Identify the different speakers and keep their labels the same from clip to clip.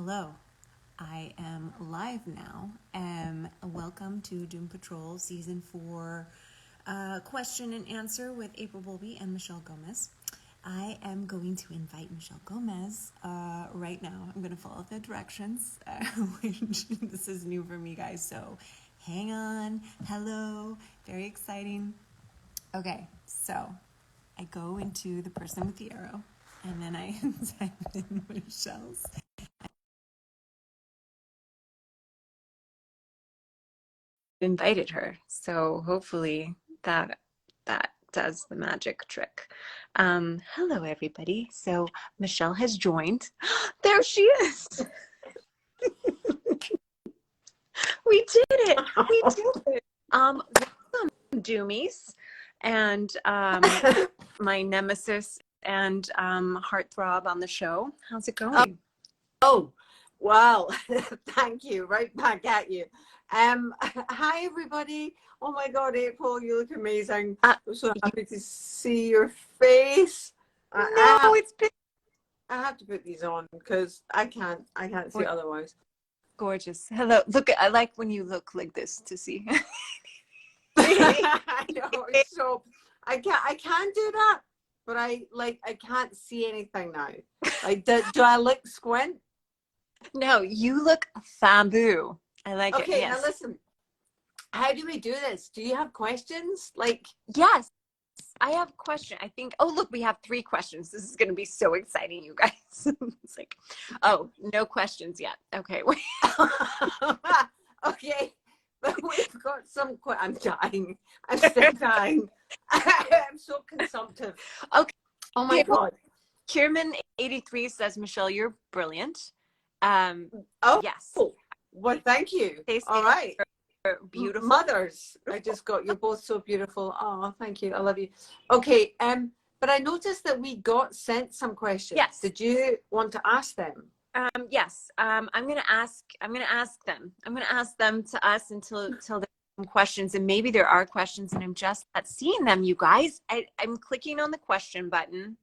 Speaker 1: Hello, I am live now. Welcome to Doom Patrol Season 4 question and answer with April Bowlby and Michelle Gomez. I am going to invite Michelle Gomez right now. I'm going to follow the directions, which this is new for me, guys, so hang on. Hello, very exciting. Okay, so I go into the person with the arrow, and then I type in Michelle's. Invited her, so hopefully that does the magic trick. Hello everybody. So Michelle has joined. There she is. We did it. We did it. Welcome, Doomies, and my nemesis and heartthrob on the show. How's it going?
Speaker 2: Oh, wow. Thank you. Right back at you. Hi, everybody. Oh, my God, April, you look amazing. I'm so happy to see your face. I have to put these on because I can't see otherwise.
Speaker 1: Gorgeous. Hello. Look, I like when you look like this to see.
Speaker 2: I know. So I can't do that, but I can't see anything now. Like, do I look squint?
Speaker 1: No, you look fabu. I like it.
Speaker 2: Okay,
Speaker 1: Yes.
Speaker 2: now listen. How do we do this? Do you have questions? Like,
Speaker 1: yes, I have a question. I think, oh, look, we have 3 questions. This is going to be so exciting, you guys. It's like, oh, no questions yet. Okay. Wait.
Speaker 2: Okay, but we've got some, I'm dying. I'm still dying. I'm so consumptive.
Speaker 1: Okay.
Speaker 2: Oh my God.
Speaker 1: Kierman83 says, Michelle, you're brilliant.
Speaker 2: Oh,
Speaker 1: yes.
Speaker 2: Well, thank you. All right.
Speaker 1: Beautiful.
Speaker 2: Mothers, I just got, you're both so beautiful. Oh, thank you. I love you. Okay, but I noticed that we got sent some questions.
Speaker 1: Yes.
Speaker 2: Did you want to ask them?
Speaker 1: Yes. I'm gonna ask them. I'm gonna ask them to us until there's some questions, and maybe there are questions and I'm just not seeing them, you guys. I'm clicking on the question button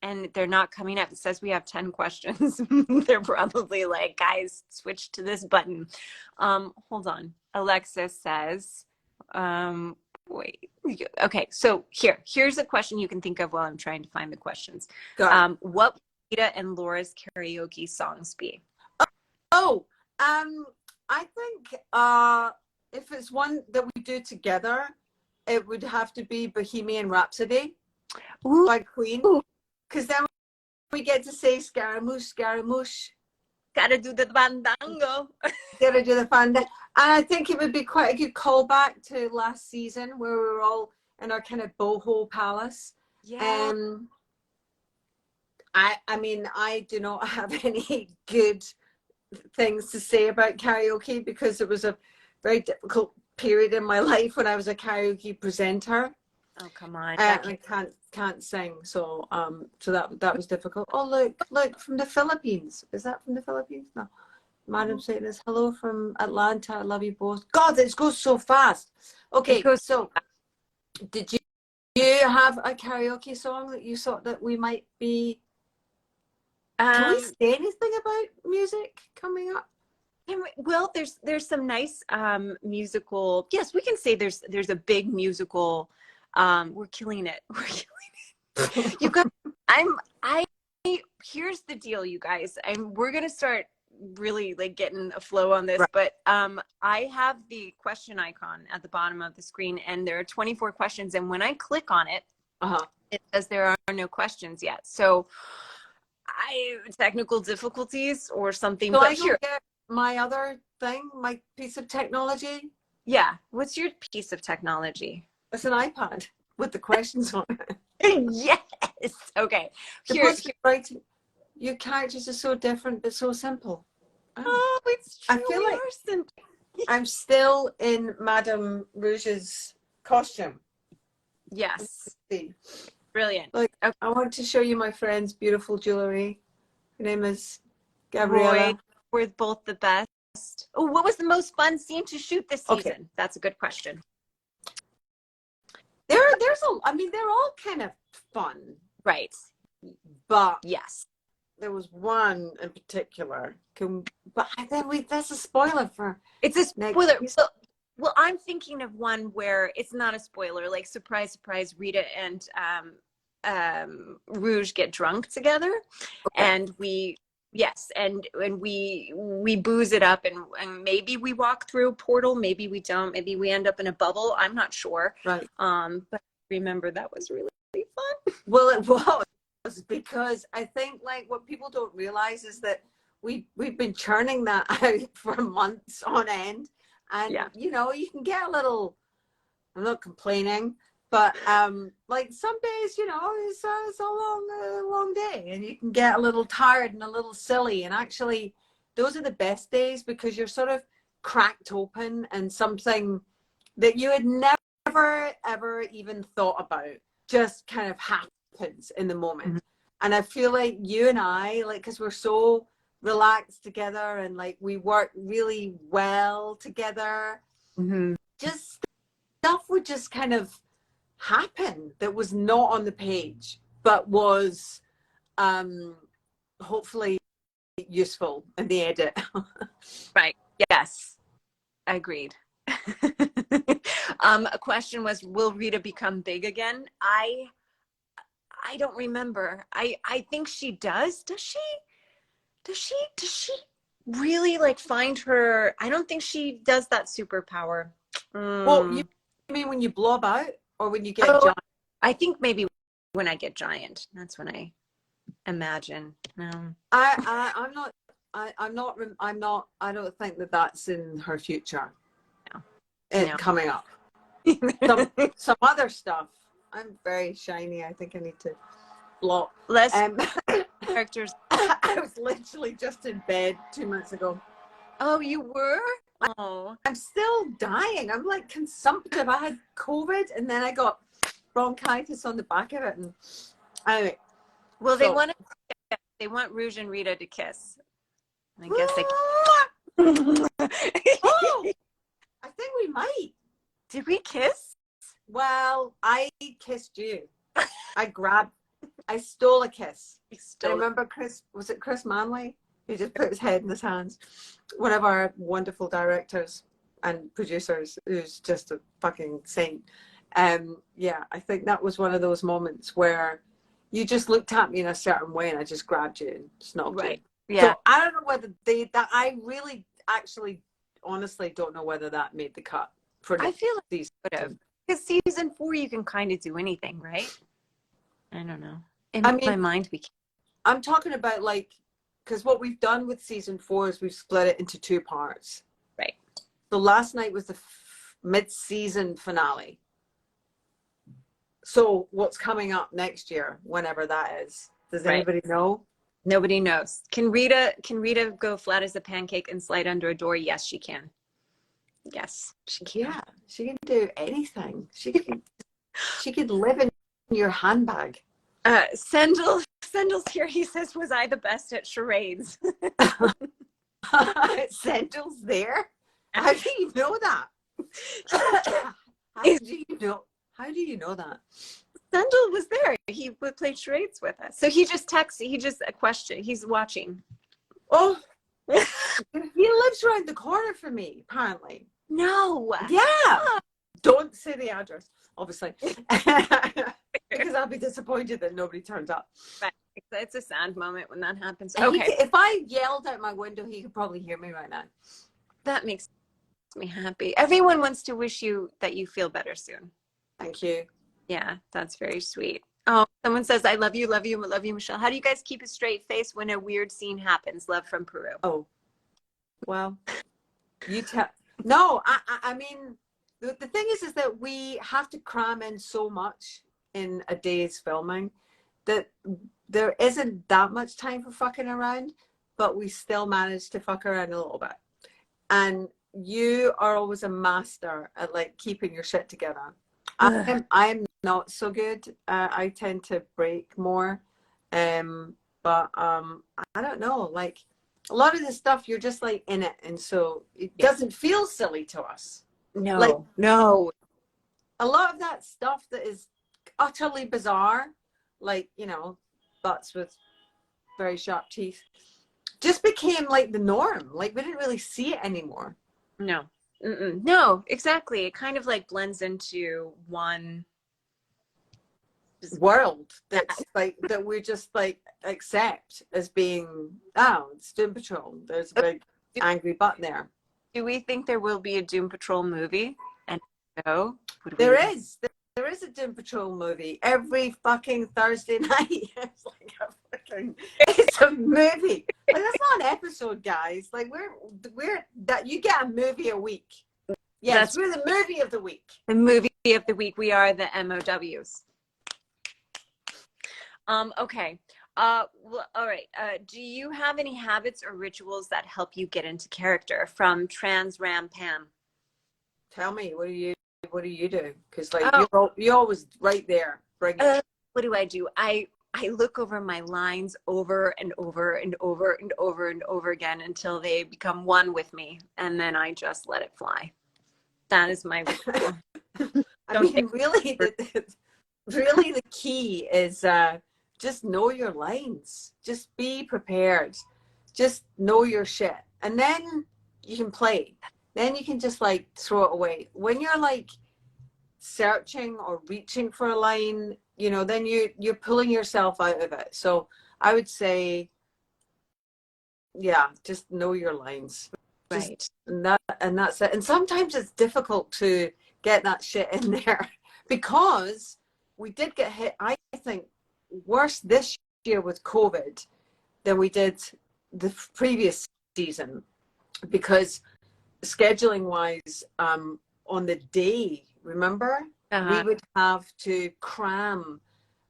Speaker 1: and they're not coming up. It says we have 10 questions. They're probably like, guys, switch to this button. Hold on. Alexis says, wait. Okay, so here's a question you can think of while I'm trying to find the questions. What would Rita and Laura's karaoke songs be?
Speaker 2: Oh, I think if it's one that we do together, it would have to be Bohemian Rhapsody by Queen. Because then we get to say Scaramouche, Scaramouche.
Speaker 1: Gotta do the fandango.
Speaker 2: Gotta do the fandango. And I think it would be quite a good callback to last season where we were all in our kind of boho palace.
Speaker 1: Yeah.
Speaker 2: I mean, I do not have any good things to say about karaoke because it was a very difficult period in my life when I was a karaoke presenter.
Speaker 1: Oh, come on.
Speaker 2: I can't sing, so that was difficult. Oh, look from the Philippines. Is that from the Philippines? No. Madam saying this, hello from Atlanta. I love you both. God, this goes so fast. Okay, so did you have a karaoke song that you thought that we might be? Can we say anything about music coming up?
Speaker 1: Well, there's some nice musical. Yes, we can say there's a big musical. We're killing it. We're killing it. You guys, here's the deal, you guys. We're gonna start really like getting a flow on this, right. But I have the question icon at the bottom of the screen, and there are 24 questions. And when I click on it, it says there are no questions yet. So technical difficulties or something.
Speaker 2: So
Speaker 1: but
Speaker 2: I don't get my other thing, my piece of technology.
Speaker 1: Yeah. What's your piece of technology?
Speaker 2: It's an iPad with the questions on it.
Speaker 1: Yes. Okay.
Speaker 2: Writing. Your characters are so different but so simple.
Speaker 1: Oh, it's true.
Speaker 2: I feel like I'm still in Madame Rouge's costume.
Speaker 1: Yes. Brilliant.
Speaker 2: Like, okay. I want to show you my friend's beautiful jewelry. Her name is Gabriella.
Speaker 1: Roy, we're both the best. Oh, what was the most fun scene to shoot this season? Okay. That's a good question.
Speaker 2: I mean, they're all kind of fun.
Speaker 1: Right.
Speaker 2: But
Speaker 1: yes.
Speaker 2: there was one in particular. But then that's a spoiler for
Speaker 1: It's a
Speaker 2: next
Speaker 1: spoiler.
Speaker 2: season.
Speaker 1: Well, I'm thinking of one where it's not a spoiler. Like, surprise, surprise, Rita and Rouge get drunk together,
Speaker 2: Okay.
Speaker 1: and we booze it up, and maybe we walk through a portal, maybe we don't, maybe we end up in a bubble. I'm not sure.
Speaker 2: Right.
Speaker 1: But remember, that was really fun.
Speaker 2: Well, it was because I think like what people don't realize is that we've been churning that out for months on end, and
Speaker 1: Yeah.
Speaker 2: you know, you can get a little. I'm not complaining, but like some days, you know, it's a long day, and you can get a little tired and a little silly. And actually, those are the best days because you're sort of cracked open, and something that you had never ever even thought about just kind of happens in the moment.
Speaker 1: Mm-hmm.
Speaker 2: And I feel like you and I, like, because we're so relaxed together and like we work really well together,
Speaker 1: Mm-hmm.
Speaker 2: just stuff would just kind of happen that was not on the page, but was hopefully useful in the edit.
Speaker 1: Right. Yes. Agreed. A question was, will Rita become big again? I don't remember. I think she does. Does she? Does she really like find her? I don't think she does that superpower.
Speaker 2: Well, you mean when you blob out or when you get
Speaker 1: Oh,
Speaker 2: giant?
Speaker 1: I think maybe when I get giant. That's when I imagine. No.
Speaker 2: I don't think that that's in her future.
Speaker 1: No.
Speaker 2: It
Speaker 1: No.
Speaker 2: coming up. Some other stuff. I'm very shiny. I think I need to block.
Speaker 1: Less characters.
Speaker 2: I was literally just in bed 2 months ago.
Speaker 1: Oh, you were? Oh.
Speaker 2: I'm still dying. I'm like consumptive. I had COVID and then I got bronchitis on the back of it. And anyway,
Speaker 1: Well, they want Rouge and Rita to kiss. I guess they.
Speaker 2: Oh, I think we might.
Speaker 1: Did we kiss?
Speaker 2: Well, I kissed you. I stole a kiss. I remember was it Chris Manley? He just put his head in his hands. One of our wonderful directors and producers who's just a fucking saint. Yeah, I think that was one of those moments where you just looked at me in a certain way and I just grabbed you and snugged
Speaker 1: Right.
Speaker 2: you.
Speaker 1: Yeah.
Speaker 2: So I don't know whether I really actually honestly don't know whether that made the cut for
Speaker 1: I feel like
Speaker 2: these.
Speaker 1: because season 4 you can kind of do anything, right? I don't know. In my mind, we can.
Speaker 2: I'm talking about like, because what we've done with season 4 is we've split it into 2 parts.
Speaker 1: Right.
Speaker 2: So last night was the mid-season finale. So what's coming up next year, whenever that is? Does anybody know?
Speaker 1: Nobody knows. Can Rita go flat as a pancake and slide under a door? Yes, she can. Yes, she can.
Speaker 2: Yeah, she can do anything. She could live in your handbag.
Speaker 1: Sendel's here. He says, "Was I the best at charades?"
Speaker 2: Sendel's there. How do you know that? How do you know that?
Speaker 1: Sendel was there. He would play charades with us. So he just texted. He just a question. He's watching.
Speaker 2: Oh, he lives around the corner from me, apparently.
Speaker 1: No.
Speaker 2: Yeah. Don't say the address, obviously, because I'll be disappointed that nobody turns up.
Speaker 1: Right. It's a sad moment when that happens.
Speaker 2: Okay. If I yelled out my window, he could probably hear me right now.
Speaker 1: That makes me happy. Everyone wants to wish you that you feel better soon.
Speaker 2: Thank you.
Speaker 1: Yeah, that's very sweet. Oh, someone says, I love you, Michelle. How do you guys keep a straight face when a weird scene happens? Love from Peru.
Speaker 2: Oh, well, you tell. No, I mean, the thing is that we have to cram in so much in a day's filming that there isn't that much time for fucking around, but we still manage to fuck around a little bit. And you are always a master at like keeping your shit together. I'm not so good. I tend to break more. But I don't know, like a lot of this stuff you're just like in it, and so it doesn't feel silly to us.
Speaker 1: No,
Speaker 2: like,
Speaker 1: no.
Speaker 2: A lot of that stuff that is utterly bizarre, like, you know, butts with very sharp teeth, just became like the norm. Like we didn't really see it anymore.
Speaker 1: No. No, exactly. It kind of like blends into one
Speaker 2: world that's like that we just like accept as being, oh, it's Doom Patrol. There's a big angry butt there.
Speaker 1: Do we think there will be a Doom Patrol movie? And no,
Speaker 2: There is a Doom Patrol movie every fucking Thursday night. It's like it's a movie. Like that's not an episode, guys. Like we're that you get a movie a week. Yes, we're the movie of the week.
Speaker 1: The movie of the week. We are the MOWs. Okay. Well, all right. Do you have any habits or rituals that help you get into character? From Trans Ram Pam.
Speaker 2: Tell me, what do you do? Because like you're always right there. Bring it.
Speaker 1: What do? I look over my lines over and over and over and over and over again until they become one with me, and then I just let it fly. That is my ritual.
Speaker 2: I mean, really, the key is just know your lines. Just be prepared. Just know your shit, and then you can play. Then you can just like throw it away. When you're like searching or reaching for a line, you know, then you're pulling yourself out of it. So I would say, yeah, just know your lines.
Speaker 1: Right.
Speaker 2: And that's it. And sometimes it's difficult to get that shit in there because we did get hit, I think, worse this year with COVID than we did the previous season, because scheduling wise, on the day, remember, we would have to cram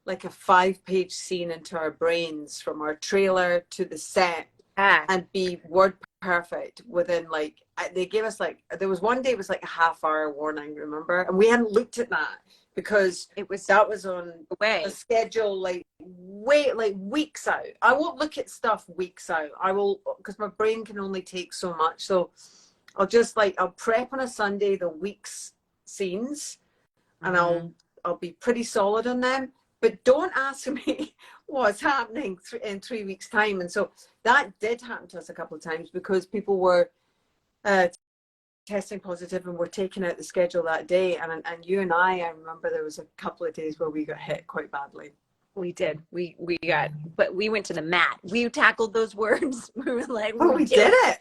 Speaker 2: like a 5-page scene into our brains from our trailer to the set and be word perfect within like, they gave us like, there was one day it was like a half-hour warning, remember, and we hadn't looked at that because that was on a schedule like weeks out. I won't look at stuff weeks out. I will, because my brain can only take so much. So I'll just like, I'll prep on a Sunday the week's scenes, and I'll be pretty solid on them, but don't ask me what's happening in 3 weeks time. And so that did happen to us a couple of times because people were testing positive and were taking out the schedule that day. And you and I remember there was a couple of days where we got hit quite badly.
Speaker 1: We did. We got, but we went to the mat. We tackled those words. We were like,
Speaker 2: we did it.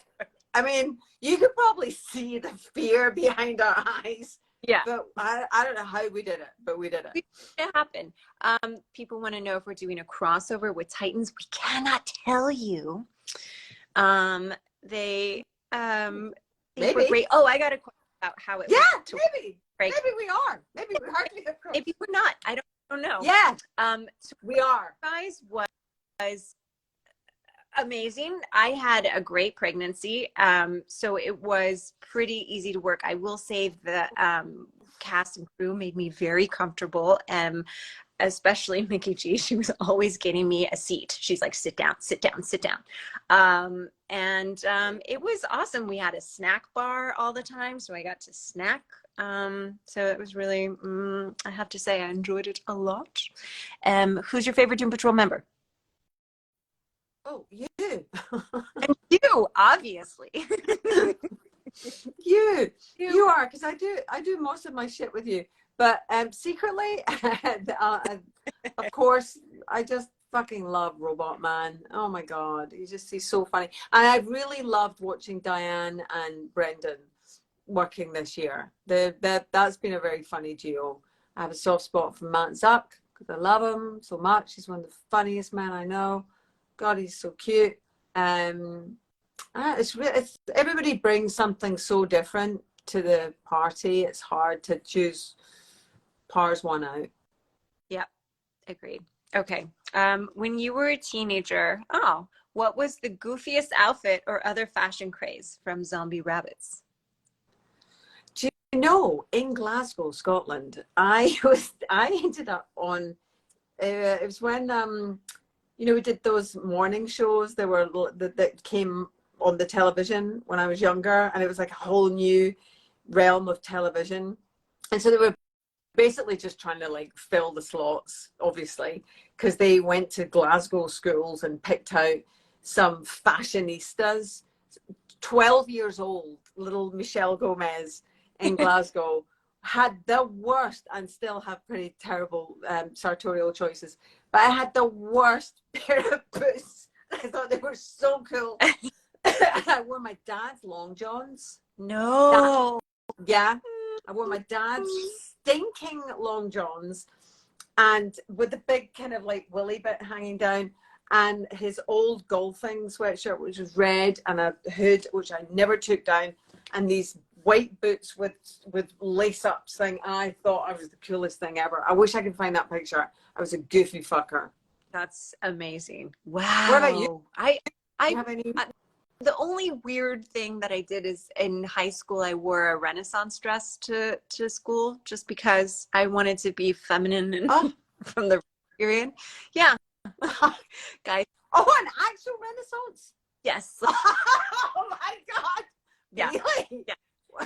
Speaker 2: I mean, you could probably see the fear behind our eyes.
Speaker 1: Yeah.
Speaker 2: But I don't know how we did it, but we did it.
Speaker 1: It happened. People want to know if we're doing a crossover with Titans. We cannot tell you. They
Speaker 2: maybe.
Speaker 1: were great. Oh, I got a question about how it
Speaker 2: maybe. Maybe we are. Maybe we hardly have crossed.
Speaker 1: Maybe we're not. I don't know.
Speaker 2: Yeah.
Speaker 1: So
Speaker 2: we are.
Speaker 1: Guys was amazing. I had a great pregnancy. So it was pretty easy to work. I will say the cast and crew made me very comfortable. Especially Mickey G. She was always getting me a seat. She's like, sit down, sit down, sit down. It was awesome. We had a snack bar all the time, so I got to snack. So it was really, I have to say, I enjoyed it a lot. Who's your favorite Doom Patrol member?
Speaker 2: Oh, you.
Speaker 1: And you, obviously.
Speaker 2: You are, because I do most of my shit with you. But secretly, of course, I just fucking love Robot Man. Oh my God, he's so funny. And I really loved watching Diane and Brendan working this year. That's been a very funny duo. I have a soft spot for Matt Zuck because I love him so much. He's one of the funniest men I know. God, he's so cute. It's everybody brings something so different to the party. It's hard to choose pars one out.
Speaker 1: Yep, agreed. Okay. When you were a teenager, what was the goofiest outfit or other fashion craze from Zombie Rabbits?
Speaker 2: Do you know, in Glasgow, Scotland, I ended up on, it was when, we did those morning shows that came on the television when I was younger, and it was like a whole new realm of television. And so they were basically just trying to like fill the slots, obviously. because they went to Glasgow schools and picked out some fashionistas. 12 years old, little Michelle Gomez in Glasgow had the worst, and still have pretty terrible sartorial choices, but I had the worst pair of boots. I thought they were so cool. I wore my dad's long johns.
Speaker 1: No.
Speaker 2: Yeah, I wore my dad's stinking long johns, and with the big kind of like willy bit hanging down, and his old golfing sweatshirt, which was red, and a hood, which I never took down, and these white boots with lace-ups thing. I thought I was the coolest thing ever. I wish I could find that picture. I was a goofy fucker.
Speaker 1: That's amazing. Wow.
Speaker 2: What about you?
Speaker 1: I
Speaker 2: have any?
Speaker 1: The only weird thing that I did is in high school, I wore a Renaissance dress to school just because I wanted to be feminine and from the period. Yeah. Guys.
Speaker 2: Oh, an actual Renaissance?
Speaker 1: Yes.
Speaker 2: Oh my God.
Speaker 1: Yeah.
Speaker 2: Really?
Speaker 1: Yeah.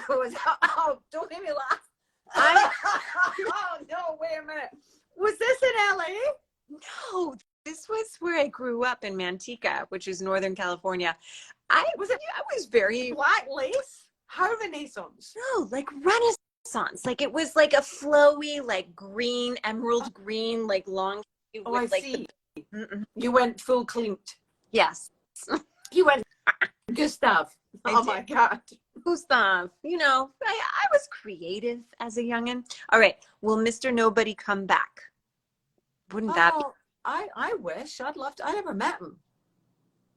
Speaker 2: Oh, don't make me laugh. Oh, no, wait a minute. Was this in LA?
Speaker 1: No, this was where I grew up in Manteca, which is Northern California. I was very
Speaker 2: black lace. How Renaissance?
Speaker 1: No, like Renaissance. Like it was like a flowy, like green, emerald green, like long.
Speaker 2: Oh, I
Speaker 1: like
Speaker 2: see. You went full Klimt.
Speaker 1: Yes.
Speaker 2: You went Gustav. Oh my God.
Speaker 1: Gustav. You know, I was creative as a youngin'. All right. Will Mr. Nobody come back? Wouldn't that be?
Speaker 2: I wish. I'd love to. I never met him.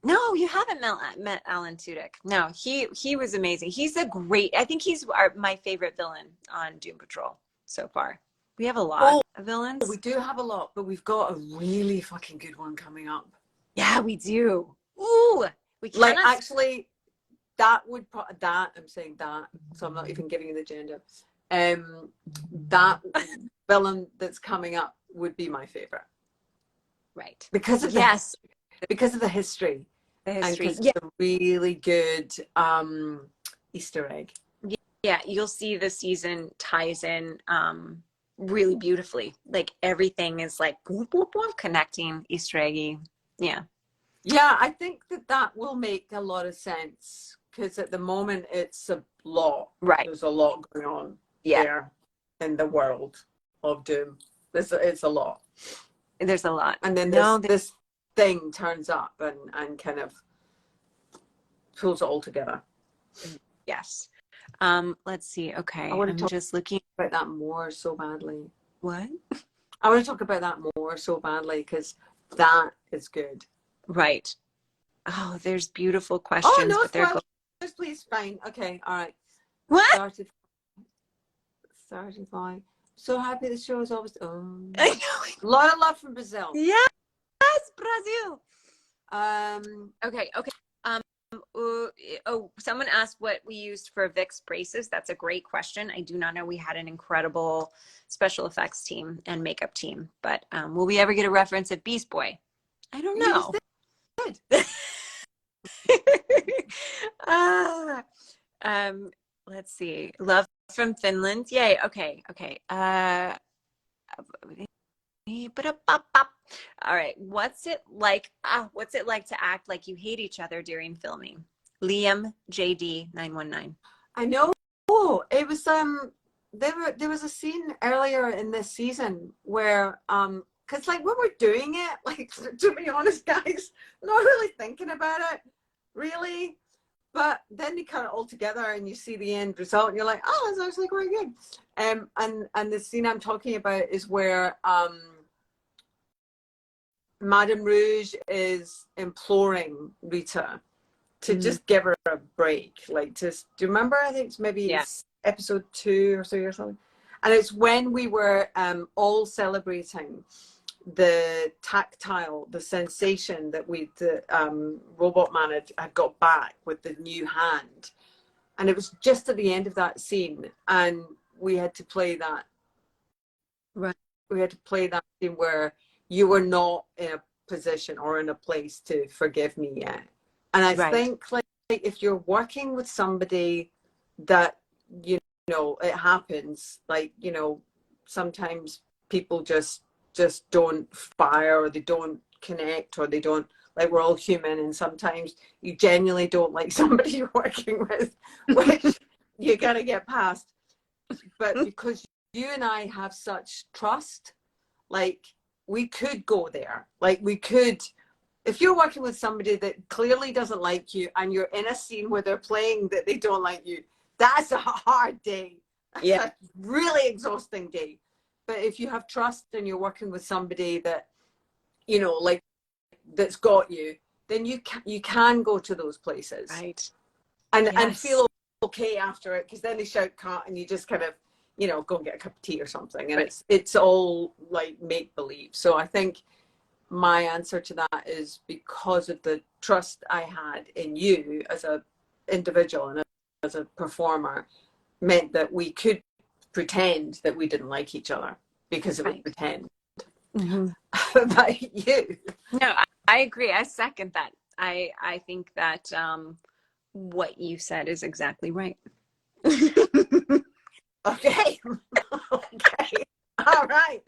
Speaker 1: No, you haven't met Alan Tudyk. No, he was amazing. He's I think he's my favorite villain on Doom Patrol so far. We have a lot of villains.
Speaker 2: We do have a lot, but we've got a really fucking good one coming up.
Speaker 1: Yeah, we do. Ooh, we cannot...
Speaker 2: Like, actually, that would I'm saying that, so I'm not even giving you the gender. That villain that's coming up would be my favorite.
Speaker 1: Right.
Speaker 2: Because of because of the history. And because it's a really good Easter egg.
Speaker 1: Yeah, you'll see the season ties in really beautifully. Like everything is like boop, boop, boop, connecting, Easter eggy. Yeah.
Speaker 2: Yeah, I think that will make a lot of sense, because at the moment it's a lot.
Speaker 1: Right.
Speaker 2: There's a lot going on there in the world of Doom. It's a lot.
Speaker 1: There's a lot.
Speaker 2: And then this thing turns up and kind of pulls it all together.
Speaker 1: Yes. Let's see. Okay.
Speaker 2: I'm
Speaker 1: just looking
Speaker 2: about that more so badly.
Speaker 1: What?
Speaker 2: I want to talk about that more so badly, because that is good.
Speaker 1: Right. Oh, there's beautiful questions.
Speaker 2: Oh, no,
Speaker 1: but
Speaker 2: please. Fine. Okay. All right.
Speaker 1: What?
Speaker 2: 35. So happy the show is always on.
Speaker 1: I know.
Speaker 2: A lot of love from Brazil.
Speaker 1: Yes, Brazil. Okay. Someone asked what we used for Vic's braces. That's a great question. I do not know. We had an incredible special effects team and makeup team, but will we ever get a reference at Beast Boy? I don't know. Let's see. Love from Finland. Yay. Okay. All right. What's it like to act like you hate each other during filming? Liam JD 919.
Speaker 2: I know. It was there was a scene earlier in this season where because like when we're doing it, like, to be honest, guys, I'm not really thinking about it, really. But then you cut it all together and you see the end result and you're like, oh, that's actually quite good. And the scene I'm talking about is where Madame Rouge is imploring Rita to just give her a break. Like, do you remember? I think it's maybe episode 2 or 3 or something. And it's when we were all celebrating the tactile, the sensation that the robot man had got back with the new hand. And it was just at the end of that scene, and we had to play that.
Speaker 1: Right.
Speaker 2: We had to play that scene where you were not in a position or in a place to forgive me yet. And I think, like, if you're working with somebody that, you know, it happens, like, you know, sometimes people just just don't fire, or they don't connect, or they don't, like, we're all human, and sometimes you genuinely don't like somebody you're working with, which you gotta get past. But because you and I have such trust, like, we could go there. Like, we could, if you're working with somebody that clearly doesn't like you and you're in a scene where they're playing that they don't like you, that's a hard day. That's a really exhausting day. But if you have trust and you're working with somebody that, you know, like, that's got you, then you can go to those places.
Speaker 1: Right.
Speaker 2: And feel okay after it, because then they shout cut and you just kind of, you know, go and get a cup of tea or something, and it's all like make believe. So I think my answer to that is because of the trust I had in you as a individual and as a performer, meant that we could pretend that we didn't like each other because it was pretend. About you.
Speaker 1: No, I agree. I second that. I think that what you said is exactly right.
Speaker 2: Okay. Okay. All right.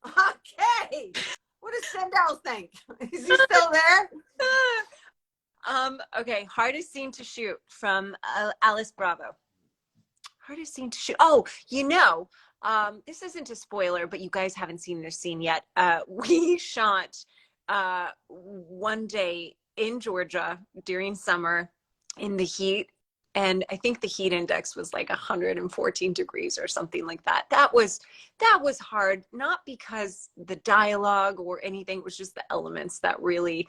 Speaker 2: Okay. What does Sendell think? Is he still there?
Speaker 1: Okay. Hardest scene to shoot from Alice Bravo. Hardest scene to shoot. Oh, you know, this isn't a spoiler, but you guys haven't seen this scene yet. We shot one day in Georgia during summer in the heat. And I think the heat index was like 114 degrees or something like that. That was hard, not because the dialogue or anything, it was just the elements that really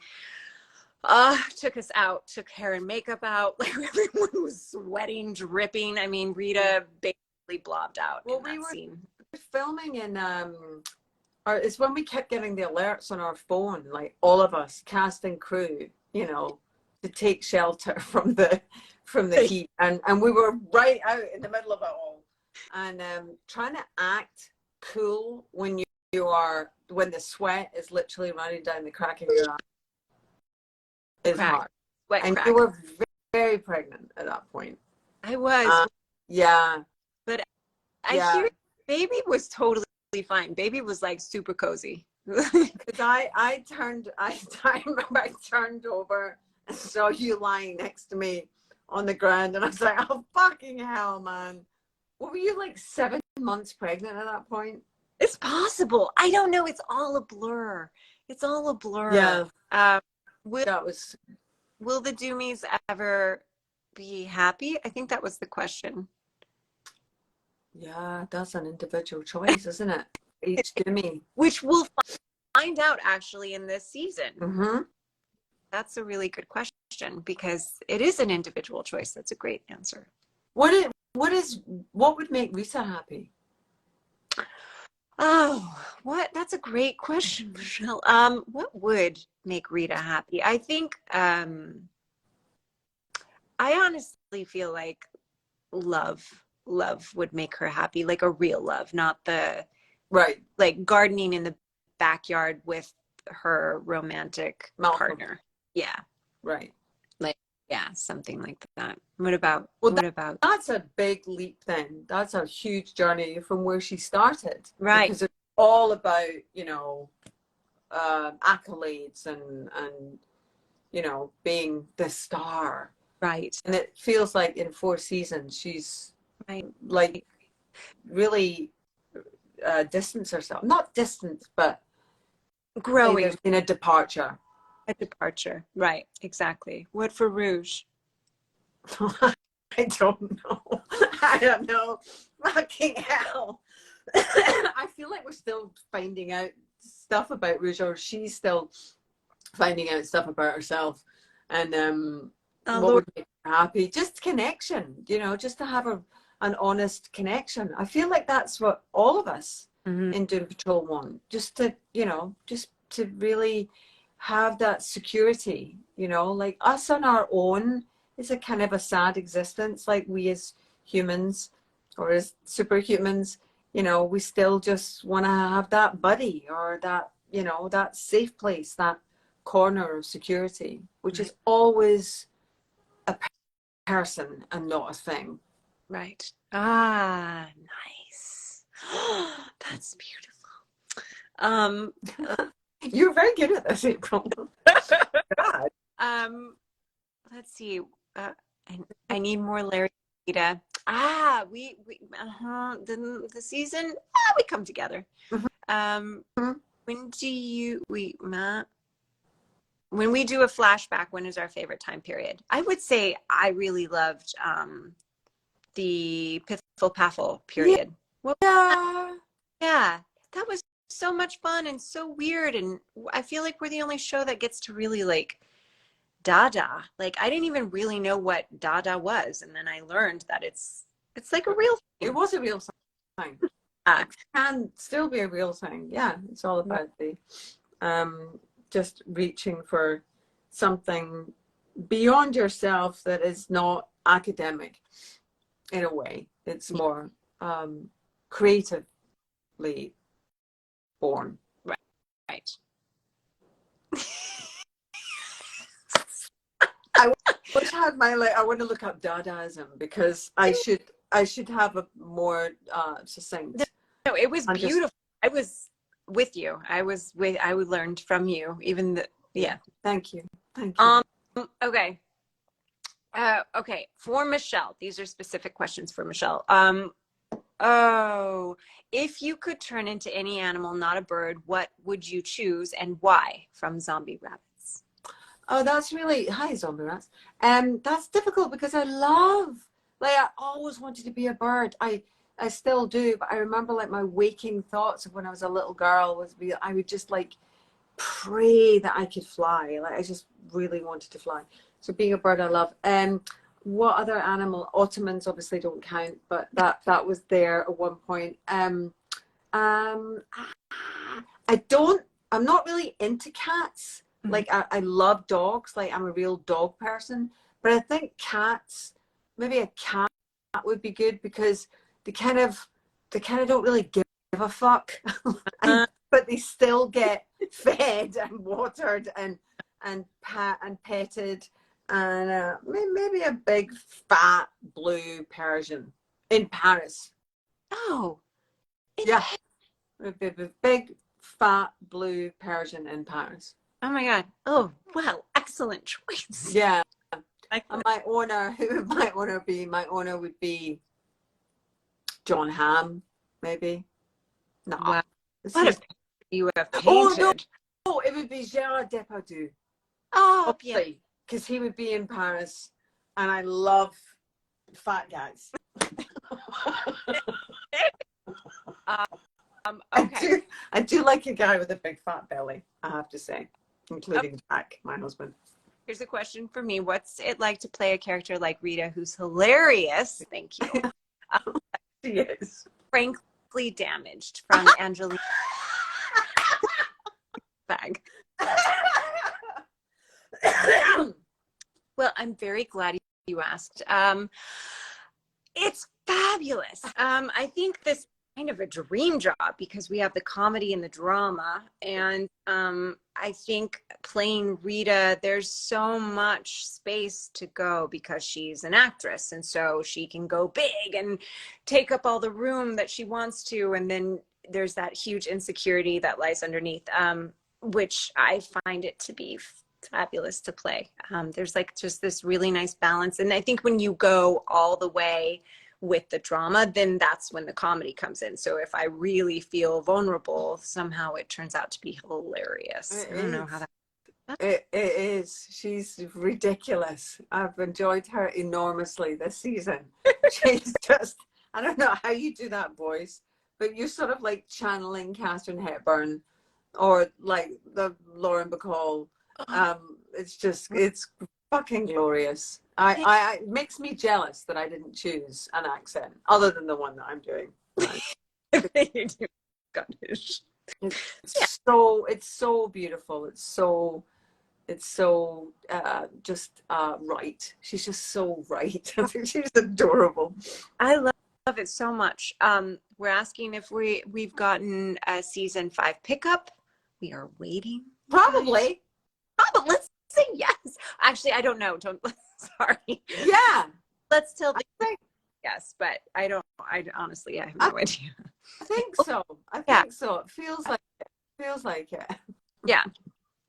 Speaker 1: took us out, took hair and makeup out. Like, everyone was sweating, dripping. I mean, Rita basically blobbed out in that scene.
Speaker 2: Filming in it's when we kept getting the alerts on our phone, like, all of us, cast and crew, you know, to take shelter from the heat, and we were right out in the middle of it all, and trying to act cool when when the sweat is literally running down the crack of your eye is hard. And you were very pregnant at that point.
Speaker 1: I was.
Speaker 2: Yeah.
Speaker 1: But I hear baby was totally fine. Baby was like super cozy.
Speaker 2: Because I remember I turned over and saw you lying next to me on the ground, and I was like, oh, fucking hell, man. What were you, like 7 months pregnant at that point?
Speaker 1: It's possible. I don't know. It's all a blur. It's all a blur.
Speaker 2: Yeah.
Speaker 1: Will the Doomies ever be happy? I think that was the question.
Speaker 2: Yeah, that's an individual choice, isn't it? Each Doomie.
Speaker 1: Which we'll find out actually in this season.
Speaker 2: Mm-hmm.
Speaker 1: That's a really good question, because it is an individual choice. That's a great answer.
Speaker 2: What would make Rita happy?
Speaker 1: Oh, that's a great question, Michelle. What would make Rita happy? I think I honestly feel like love would make her happy, like a real love, not the like gardening in the backyard with her romantic partner. Yeah.
Speaker 2: Right.
Speaker 1: Like, yeah, something like that. What about
Speaker 2: that's a big leap then. That's a huge journey from where she started.
Speaker 1: Right.
Speaker 2: Because it's all about, you know, accolades and you know, being the star.
Speaker 1: Right.
Speaker 2: And it feels like in 4 seasons she's like really distance herself. Not distance, but
Speaker 1: growing.
Speaker 2: There's been a departure.
Speaker 1: A departure. Right. Exactly. What for Rouge?
Speaker 2: I don't know. I don't know. Fucking hell. I feel like we're still finding out stuff about Rouge, or she's still finding out stuff about herself. And what would make her happy? Just connection, you know, just to have an honest connection. I feel like that's what all of us in Doom Patrol want. Just to, you know, just to really have that security, you know, like us on our own is a kind of a sad existence. Like, we as humans or as superhumans, you know, we still just want to have that buddy or that, you know, that safe place, that corner of security, which is always a person and not a thing.
Speaker 1: Right. Ah, nice. That's beautiful. Um,
Speaker 2: You're very good at this, April. God.
Speaker 1: let's see. I need more Larry. We the season. We come together. Um,
Speaker 2: Mhm.
Speaker 1: when do you we Matt? When we do a flashback, when is our favorite time period? I would say I really loved the Piffle Paffle period. Well,
Speaker 2: Yeah.
Speaker 1: yeah, that was so much fun and so weird, and I feel like we're the only show that gets to really like Dada. Like I didn't even really know what Dada was, and then I learned that it's like a real
Speaker 2: It
Speaker 1: thing.
Speaker 2: was a real thing.
Speaker 1: Uh,
Speaker 2: It can still be a real thing. Yeah, it's all about the just reaching for something beyond yourself that is not academic in a way. It's more creatively born.
Speaker 1: right, right.
Speaker 2: I wish I had my I want to look up Dadaism because I should have a more succinct.
Speaker 1: No, it was
Speaker 2: Just
Speaker 1: beautiful. I was with you. I learned from you. Even the yeah.
Speaker 2: thank you, thank you.
Speaker 1: Okay. Okay. For Michelle, these are specific questions for Michelle. Oh, if you could turn into any animal, not a bird, what would you choose and why? From Zombie Rabbits.
Speaker 2: Oh, that's really hi, zombie rats. That's difficult because I always wanted to be a bird. I still do, but I remember like my waking thoughts of when I was a little girl I would just like pray that I could fly. Like I just really wanted to fly. So being a bird, I love. What other animal? Ottomans obviously don't count, but that was there at one point. Um, I don't. I'm not really into cats. Like I love dogs. Like I'm a real dog person. But I think cats, maybe a cat would be good because they kind of don't really give a fuck.
Speaker 1: Uh,
Speaker 2: But they still get fed and watered and petted and maybe a big fat blue Persian in Paris.
Speaker 1: oh,
Speaker 2: Yeah, a big fat blue Persian in Paris.
Speaker 1: oh my God. Oh, wow. Excellent choice.
Speaker 2: Yeah,
Speaker 1: I,
Speaker 2: and my owner, who would my owner be? My owner would be John Hamm, maybe. No,
Speaker 1: wow. What a
Speaker 2: he's.
Speaker 1: picture you have
Speaker 2: Oh no,
Speaker 1: painted.
Speaker 2: no, it would be Gerard Depardieu.
Speaker 1: Oh, yeah.
Speaker 2: Obviously, because he would be in Paris, and I love fat guys.
Speaker 1: Okay.
Speaker 2: I do like a guy with a big fat belly, I have to say, including Jack, my husband.
Speaker 1: Here's a question for me. What's it like to play a character like Rita, who's hilarious? Thank you.
Speaker 2: She is.
Speaker 1: Frankly damaged from Angelina Bag. Well, I'm very glad you asked. It's fabulous. I think this is kind of a dream job because we have the comedy and the drama. And I think playing Rita, there's so much space to go because she's an actress. And so she can go big and take up all the room that she wants to. And then there's that huge insecurity that lies underneath, which I find it to be fabulous to play. There's like just this really nice balance. And I think when you go all the way with the drama, then that's when the comedy comes in. So if I really feel vulnerable, somehow it turns out to be hilarious. I don't know how that.
Speaker 2: It is. She's ridiculous. I've enjoyed her enormously this season. She's just, I don't know how you do that voice, but you're sort of like channeling Katharine Hepburn or like the Lauren Bacall. It's fucking glorious. It makes me jealous that I didn't choose an accent other than the one that I'm doing.
Speaker 1: Scottish.
Speaker 2: It's so beautiful. It's so just right. She's just so right. I think she's adorable.
Speaker 1: I love it so much. We're asking if we've gotten a season 5 pickup. We are waiting.
Speaker 2: Probably.
Speaker 1: But let's say yes. Actually, I don't know. Sorry.
Speaker 2: Yeah.
Speaker 1: Let's tell the yes, but I honestly, I have no idea.
Speaker 2: I think so. I think so. It feels like it.
Speaker 1: Yeah.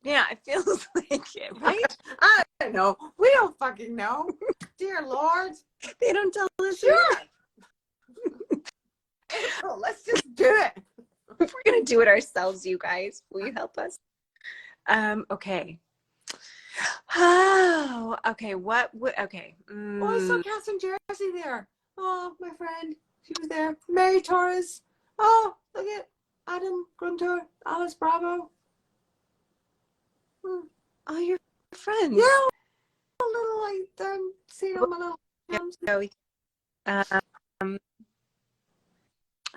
Speaker 1: Yeah, it feels like it, right?
Speaker 2: I don't know. We don't fucking know. Dear Lord.
Speaker 1: They don't tell us.
Speaker 2: Sure. April, let's just do it.
Speaker 1: We're gonna do it ourselves, you guys. Will you help us? Okay. Oh, okay. What would okay?
Speaker 2: Oh, I saw Catherine Jersey there. Oh, my friend. She was there. Mary Torres. Oh, look at Adam Grunter, Alice Bravo.
Speaker 1: Oh, your friends.
Speaker 2: Yeah, a little like seeing all my little films.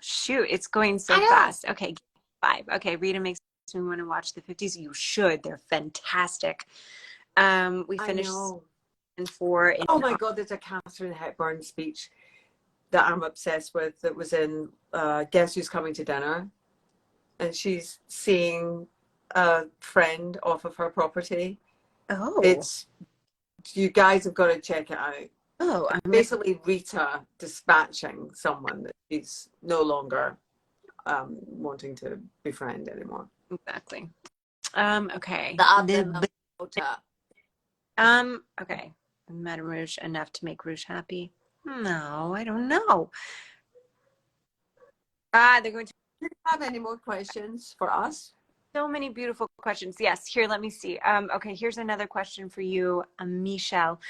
Speaker 1: Shoot, it's going so fast. Okay, 5. Okay, Rita makes me want to watch the 50s. You should. They're fantastic. We finished in 4.
Speaker 2: Oh my God, there's a Catherine Hepburn speech that I'm obsessed with that was in Guess Who's Coming to Dinner, and she's seeing a friend off of her property.
Speaker 1: Oh,
Speaker 2: it's you guys have got to check it out.
Speaker 1: Oh,
Speaker 2: basically Rita dispatching someone that she's no longer wanting to befriend anymore.
Speaker 1: Exactly. Okay. Okay. Madame Rouge enough to make Rouge happy? No, I don't know. They're going to.
Speaker 2: Do you have any more questions for us?
Speaker 1: So many beautiful questions. Yes. Here, let me see. Okay. Here's another question for you, Michelle.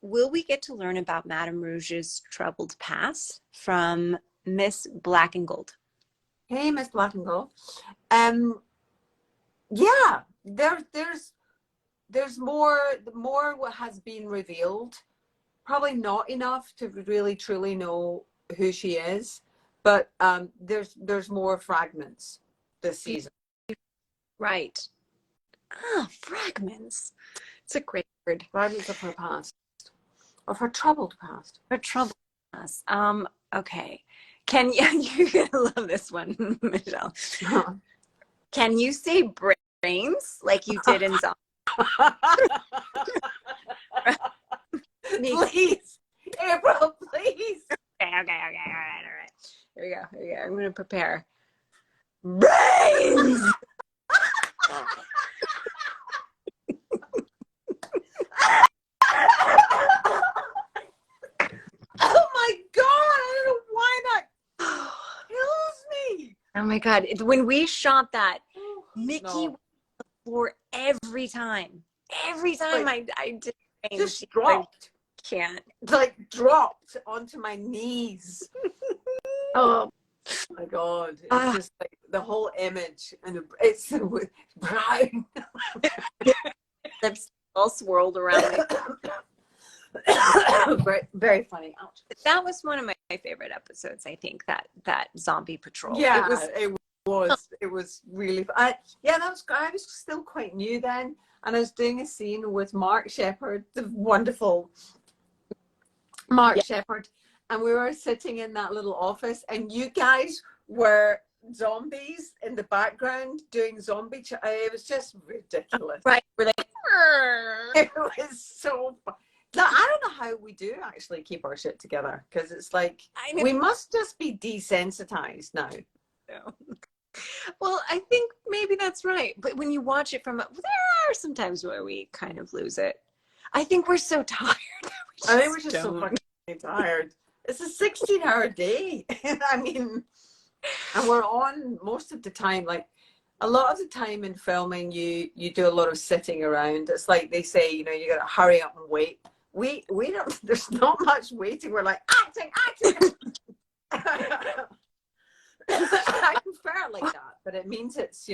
Speaker 1: Will we get to learn about Madame Rouge's troubled past from Miss Black and Gold?
Speaker 2: Hey, Miss Black and Gold. Yeah, there's more what has been revealed. Probably not enough to really truly know who she is, but there's more fragments this season.
Speaker 1: Right. Fragments. It's a great word.
Speaker 2: Fragments of her past, of her troubled past.
Speaker 1: Her troubled past. Okay. Can you? You're gonna love this one, Michelle. Can you say brains like you did in Zombie?
Speaker 2: Please, April, please.
Speaker 1: Okay. All right. Here we go. I'm gonna prepare. Brains.
Speaker 2: Oh my God! I don't know why that kills me.
Speaker 1: Oh my God! When we shot that, Mickey was on the floor every time. Every time I did brains,
Speaker 2: just dropped.
Speaker 1: Can't
Speaker 2: dropped onto my knees. Oh my God! It's just like the whole image, and it's brown.
Speaker 1: Lips all swirled around me.
Speaker 2: very, very funny. Ouch.
Speaker 1: That was one of my favorite episodes. I think that zombie patrol.
Speaker 2: Yeah, it was really. I was still quite new then, and I was doing a scene with Mark Shepherd, the wonderful Mark Shepherd, and we were sitting in that little office, and you guys were zombies in the background doing zombie. It was just ridiculous.
Speaker 1: Right? We're like,
Speaker 2: it was so fun. Now, I don't know how we do actually keep our shit together, because it's like we must just be desensitized now.
Speaker 1: Well, I think maybe that's right. But when you watch it there are some times where we kind of lose it. I think we're so tired.
Speaker 2: I think we're just so fucking tired. It's a 16-hour day. I mean, and we're on most of the time. Like a lot of the time in filming, you do a lot of sitting around. It's like they say, you got to hurry up and wait. We don't. There's not much waiting. We're like acting. I prefer it like that, but it means it's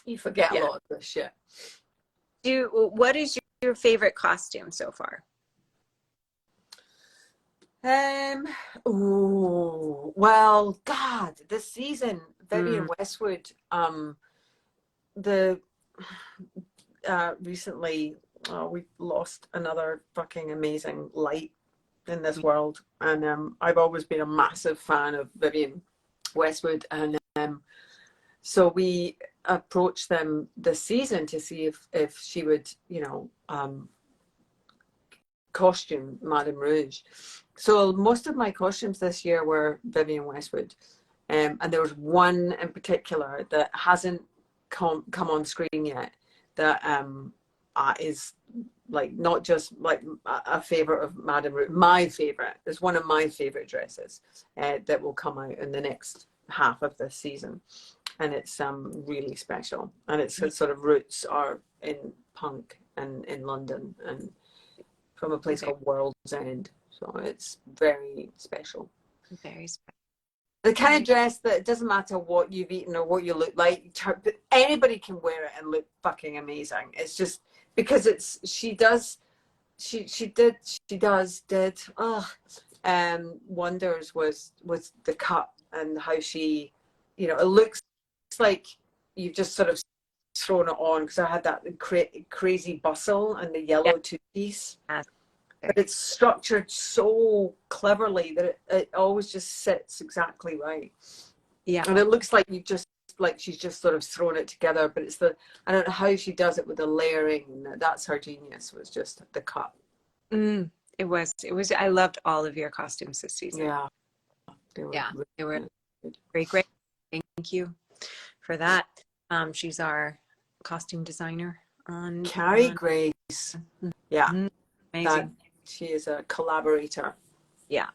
Speaker 2: you forget a lot of this shit.
Speaker 1: What is your favorite costume so far?
Speaker 2: Well, God, this season, Vivienne Westwood, recently we've lost another fucking amazing light in this world, and I've always been a massive fan of Vivienne Westwood, and so we approached them this season to see if she would costume Madame Rouge. So most of my costumes this year were Vivienne Westwood, And there was one in particular that hasn't come on screen yet that is like not just like a favorite of Madame Rouge, my favorite. It's one of my favorite dresses that will come out in the next half of this season, and it's really special. And its sort of roots are in punk and in London, and from a place called World's End. So it's very special.
Speaker 1: Very special.
Speaker 2: The kind of dress that it doesn't matter what you've eaten or what you look like, anybody can wear it and look fucking amazing. It's just because she does wonders with the cut and how she, you know, it looks like you've just sort of thrown it on, because I had that crazy bustle and the yellow two-piece. But it's structured so cleverly that it always just sits exactly right.
Speaker 1: Yeah.
Speaker 2: And it looks like she's just sort of thrown it together, but I don't know how she does it with the layering. That's her genius, was just the cut.
Speaker 1: It was, I loved all of your costumes this season.
Speaker 2: Yeah.
Speaker 1: They were great. Thank you for that. She's our costume designer on
Speaker 2: Carrie Grace. Yeah.
Speaker 1: Amazing.
Speaker 2: She is a collaborator.
Speaker 1: Yeah.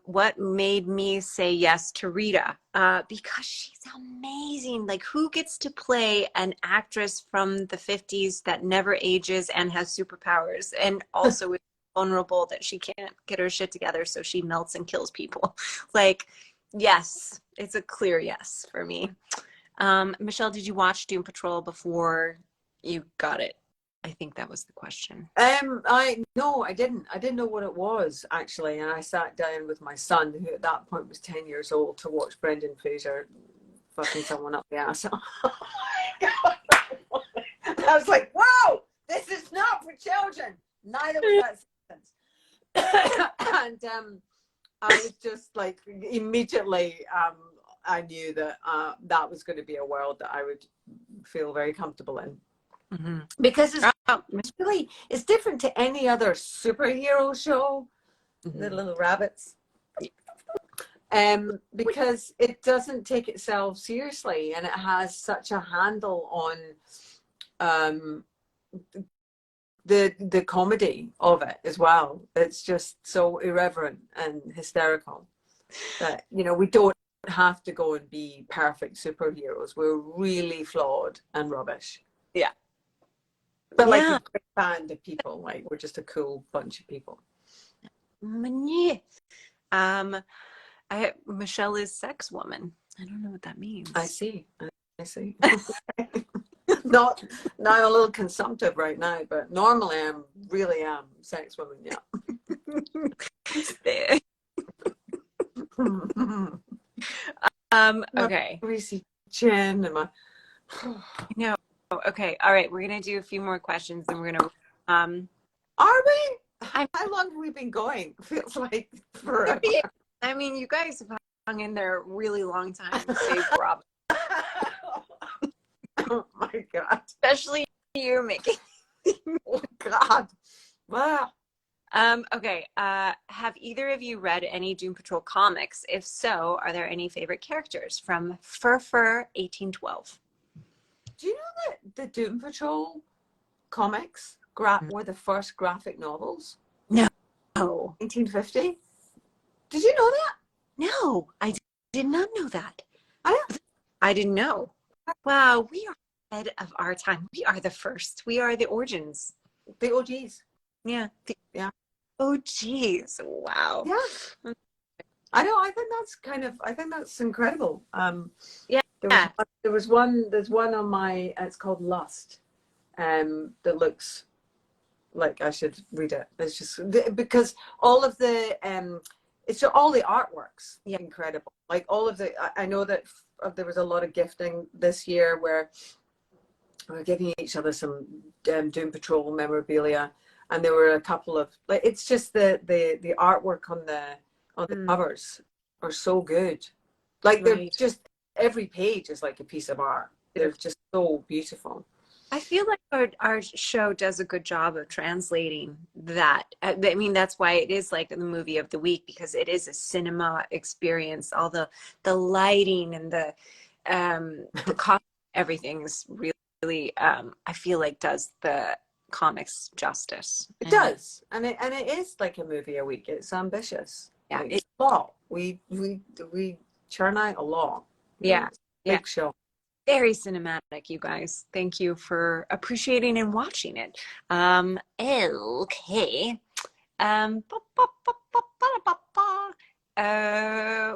Speaker 1: What made me say yes to Rita? Because she's amazing. Like, who gets to play an actress from the 50s that never ages and has superpowers, and also is vulnerable that she can't get her shit together, so she melts and kills people? Like, yes, it's a clear yes for me. Michelle, did you watch Doom Patrol before you got it? I think that was the question.
Speaker 2: No, I didn't. I didn't know what it was, actually, and I sat down with my son, who at that point was 10 years old, to watch Brendan Fraser fucking someone up the ass. Oh my God. I was like, "Wow, this is not for children." Neither was that sentence. And I was just like, immediately, I knew that that was going to be a world that I would feel very comfortable in.
Speaker 1: Mm-hmm.
Speaker 2: Because it's different to any other superhero show. Mm-hmm. The little rabbits. Because it doesn't take itself seriously, and it has such a handle on the comedy of it as well. It's just so irreverent and hysterical that, you know, we don't have to go and be perfect superheroes. We're really flawed and rubbish.
Speaker 1: Yeah.
Speaker 2: But like a great band of people, like we're just a cool bunch of people.
Speaker 1: Michelle is sex woman. I don't know what that means.
Speaker 2: I see. Not now, I'm a little consumptive right now, but normally I'm really sex woman. Yeah.
Speaker 1: Okay.
Speaker 2: Greasy chin and my.
Speaker 1: No. Okay. All right. We're gonna do a few more questions, and we're gonna.
Speaker 2: Are we? How long have we been going? Feels like forever.
Speaker 1: I mean, you guys have hung in there a really long time. Save Rob.
Speaker 2: Oh my God!
Speaker 1: Especially you making.
Speaker 2: Oh God! Wow.
Speaker 1: Okay. Have either of you read any Doom Patrol comics? If so, are there any favorite characters from Fur 1812?
Speaker 2: Do you know that the Doom Patrol comics were the first graphic novels?
Speaker 1: No.
Speaker 2: 1950? Did you know that?
Speaker 1: No, I did not know that.
Speaker 2: I
Speaker 1: didn't know. Wow, we are ahead of our time. We are the first. We are the origins.
Speaker 2: The OGs.
Speaker 1: Yeah.
Speaker 2: Yeah.
Speaker 1: OGs. Wow.
Speaker 2: Yeah. I know. I think that's incredible.
Speaker 1: Yeah.
Speaker 2: There's one on my, it's called Lust, that looks like I should read it. It's just because all of the it's just all the artworks incredible. Like all of the, I know that there was a lot of gifting this year where we're giving each other some Doom Patrol memorabilia, and there were a couple of, like, it's just the artwork on the covers are so good. Like they're just, every page is like a piece of art. They're just so beautiful.
Speaker 1: I feel like our show does a good job of translating that. I mean, that's why it is like the movie of the week, because it is a cinema experience. All the lighting and the cost, everything is really I feel like does the comics justice.
Speaker 2: It does, and it is like a movie a week. It's ambitious.
Speaker 1: Yeah,
Speaker 2: like, it's a lot. We churn out a lot.
Speaker 1: Yeah,
Speaker 2: big show.
Speaker 1: Very cinematic, you guys. Thank you for appreciating and watching it. Okay.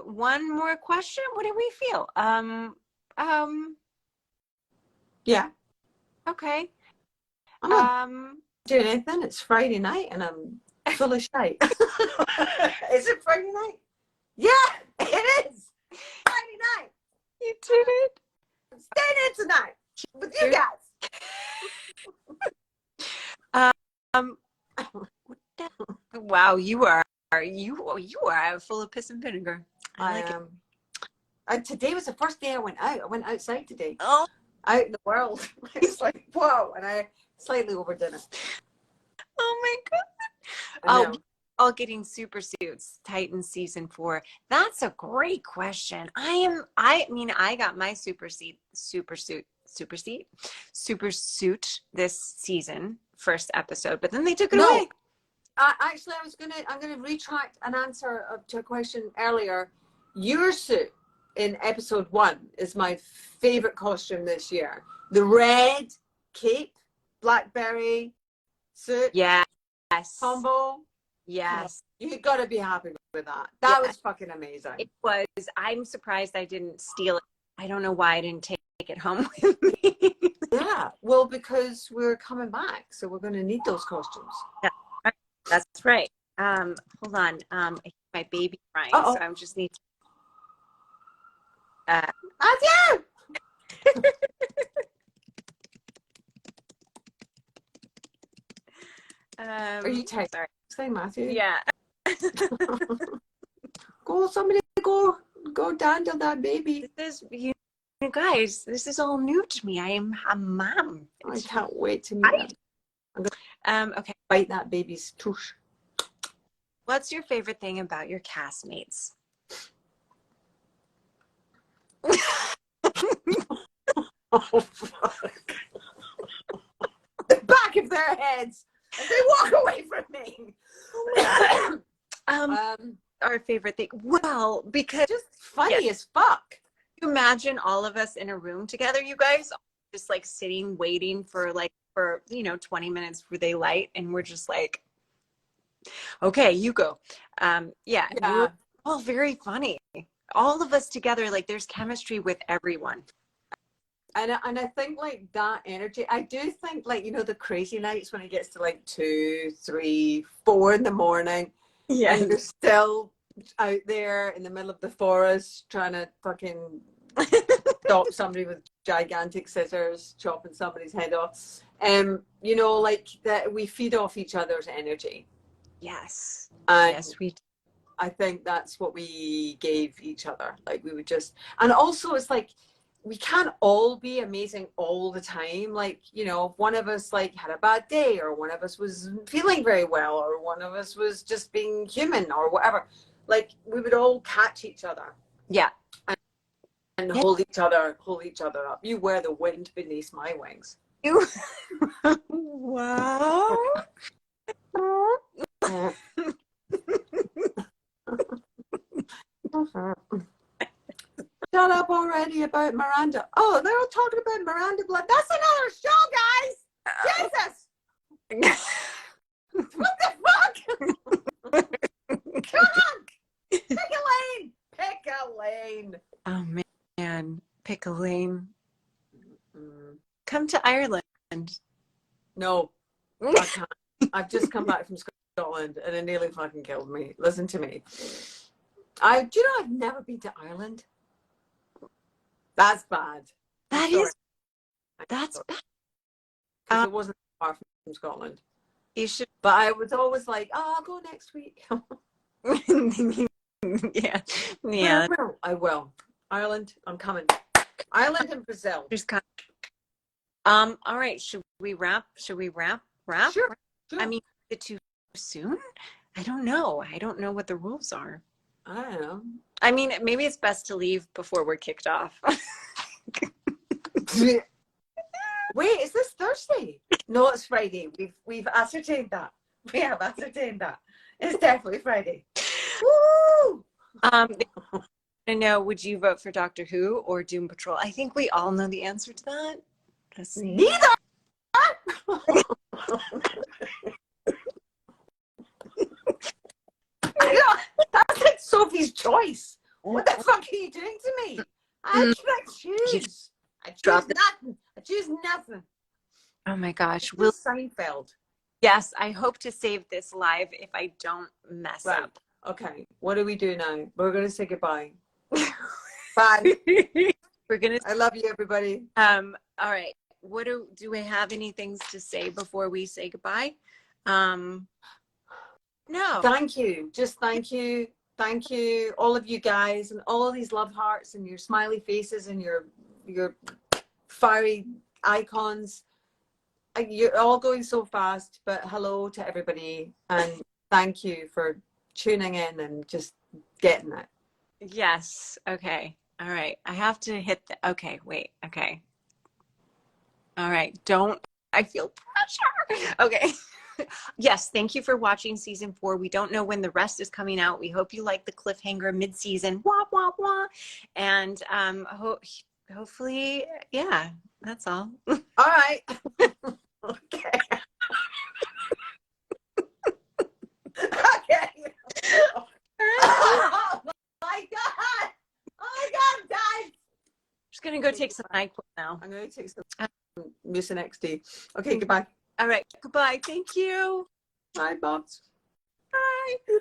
Speaker 1: One more question. What do we feel?
Speaker 2: Yeah.
Speaker 1: Okay.
Speaker 2: I'm not doing anything. It's Friday night and I'm full of shite. Is it Friday night? Yeah, it is. Friday night.
Speaker 1: You did it.
Speaker 2: I'm staying in tonight with you guys.
Speaker 1: Wow, you are full of piss and vinegar. I like
Speaker 2: it. Today was the first day I went out. I went outside today.
Speaker 1: Oh,
Speaker 2: out in the world. It's like, whoa, and I slightly overdid it.
Speaker 1: Oh my god. Oh, all getting super suits. Titan season 4. That's a great question. I mean, I got my super suit this season, first episode, but then they took it away.
Speaker 2: Actually, I'm gonna retract an answer to a question earlier. Your suit in episode 1 is my favorite costume this year. The red cape, blackberry suit.
Speaker 1: Yes.
Speaker 2: Combo.
Speaker 1: Yes.
Speaker 2: You gotta be happy with that. That was fucking amazing.
Speaker 1: It was. I'm surprised I didn't steal it. I don't know why I didn't take it home with me.
Speaker 2: Yeah. Well, because we're coming back, so we're gonna need those costumes.
Speaker 1: Yeah. That's right. Hold on. I hear my baby crying, so I just need to that's you!
Speaker 2: Are you tired?
Speaker 1: Sorry.
Speaker 2: Say, Matthew.
Speaker 1: Yeah.
Speaker 2: Somebody go dandle that baby.
Speaker 1: This is, you guys, this is all new to me. I'm a mom.
Speaker 2: I can't wait to meet them. I'm gonna
Speaker 1: okay.
Speaker 2: bite that baby's tush.
Speaker 1: What's your favorite thing about your castmates?
Speaker 2: Oh, fuck. The back of their heads. And they walk away from me.
Speaker 1: Our favorite thing. Well, because
Speaker 2: just funny as fuck.
Speaker 1: You imagine all of us in a room together, you guys, just like sitting, waiting for 20 minutes for they light, and we're just like, okay, you go. We're all very funny. All of us together, like there's chemistry with everyone.
Speaker 2: And I think like that energy, I do think like, the crazy nights when it gets to like 2, 3, 4 in the morning. Yeah. And you're still out there in the middle of the forest trying to fucking stop somebody with gigantic scissors, chopping somebody's head off. Like that we feed off each other's energy.
Speaker 1: Yes.
Speaker 2: Yes, we do. I think that's what we gave each other. Like we would just, and also it's like, we can't all be amazing all the time. Like, one of us like had a bad day, or one of us was feeling very well, or one of us was just being human or whatever. Like we would all catch each other.
Speaker 1: Yeah.
Speaker 2: And hold each other up. You wear the wind beneath my wings.
Speaker 1: Wow.
Speaker 2: Shut up already about Miranda. Oh, they're all talking about Miranda Blood. That's another show, guys. Jesus. What the fuck? Come on. Pick a lane. Pick a lane.
Speaker 1: Oh, man. Pick a lane. Come to Ireland.
Speaker 2: No, I can't. I've just come back from Scotland and it nearly fucking killed me. Listen to me. Do you know I've never been to Ireland? That's bad. That's bad. Because it wasn't far from Scotland.
Speaker 1: You should.
Speaker 2: But I was always like, I'll go next week.
Speaker 1: Yeah.
Speaker 2: I will. Ireland, I'm coming. Ireland and Brazil.
Speaker 1: All right. Should we wrap? Should we wrap? Wrap?
Speaker 2: Sure.
Speaker 1: I mean, is it too soon? I don't know. I don't know what the rules are.
Speaker 2: I don't know.
Speaker 1: I mean, maybe it's best to leave before we're kicked off.
Speaker 2: Wait, is this Thursday? No, it's Friday. We've ascertained that. We have ascertained that. It's definitely Friday. Woo!
Speaker 1: They want to know, would you vote for Doctor Who or Doom Patrol? I think we all know the answer to that. Let's see.
Speaker 2: Neither. That's like Sophie's choice. What the fuck are you doing to me? I choose. I choose nothing. I choose nothing.
Speaker 1: Oh my gosh.
Speaker 2: Will Seinfeld.
Speaker 1: Yes, I hope to save this live if I don't mess
Speaker 2: Right.
Speaker 1: up.
Speaker 2: Okay, what do we do now? We're going to say goodbye. Bye.
Speaker 1: We're gonna.
Speaker 2: I love you, everybody.
Speaker 1: All right. What do we have any things to say before we say goodbye? No.
Speaker 2: Thank you. Just thank you. Thank you, all of you guys, and all of these love hearts and your smiley faces and your fiery icons. You're all going so fast, but hello to everybody, and thank you for tuning in and just getting it.
Speaker 1: Yes. Okay. All right. I have to hit the. Okay. Wait. Okay. All right. I feel pressure. Okay. Yes. Thank you for watching season 4. We don't know when the rest is coming out. We hope you like the cliffhanger mid-season. Wah, wah, wah. And hopefully, yeah, that's all.
Speaker 2: All right. Okay. Okay. Oh my God. Oh my God, I'm dying.
Speaker 1: Just going to go take some NyQuil now.
Speaker 2: I'm going to take some Mucin XD. Okay, goodbye.
Speaker 1: All right. Goodbye. Thank you.
Speaker 2: Bye, Bobs.
Speaker 1: Bye.